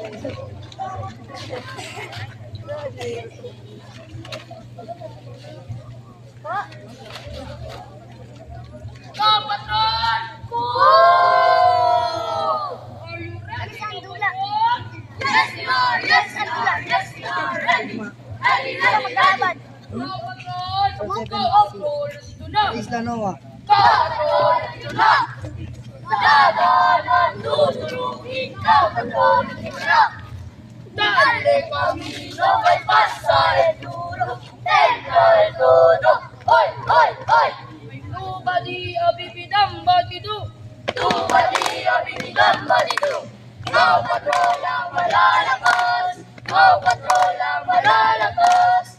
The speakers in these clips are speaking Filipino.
Patron! Are you ready? Yes, we are. Yes, Andula. Yes, we are ready. Ready na maglaban. Patron! Patrol! Ito na! Isla Noah. Patrol, ito na. Labanan, tuturuin ka. Patrol, ito na. Dali kami sabay pasay duro. Tendal todo. Hoy, hoy, hoy. Nobody abibidam batidu! Tubali, abinigam, balido. Ikaw, patrol, ang malalakas. Ikaw, patrol, ang malalakas.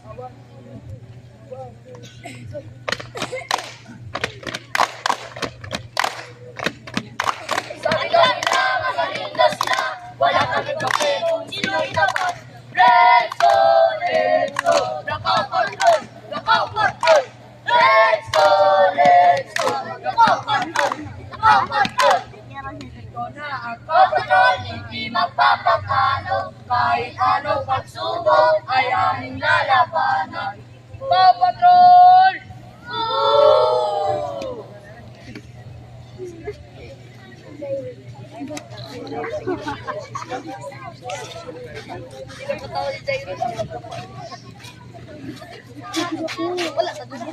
Sabi kanila, magaling na sila. Wala kami kape kung sino itapat. Renzo, Renzo, nakakontrol, nakakontrol. Renzo, Renzo, nakakontrol, nakakontrol. Ito na ang Patrol, hindi magpapakalo. Kahit anong pagsubok ay aming lalabanan. Paw Patrol! Ooh! Wala ka doon.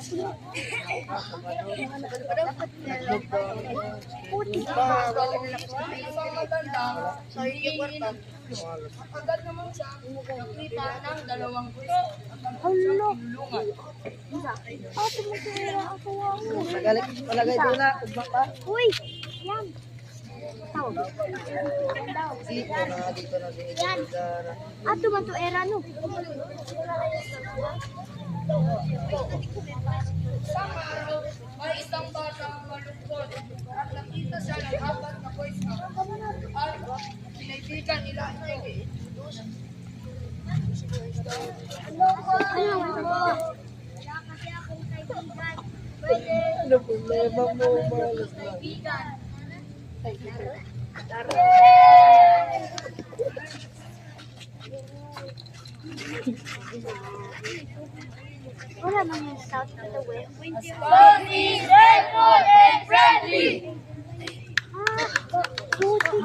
Sa hihingin. Agad naman siya nakita ng dalawang gusto at ang isang ilungan. Palagay doon na. Ugmak pa. Uy! Yan! Dito na, dito na. Yan! Ato man to era no? Isang araw, may isang batang malungkot at nakita siya ng apat na Boy Scout at pinaibigan nila ito. Kasi akong kaibigan. Pwede. Ano problema mo? Malas na. Kaibigan. Wala man yung south to the west. Sunny, grateful, and friendly. Ah, buti.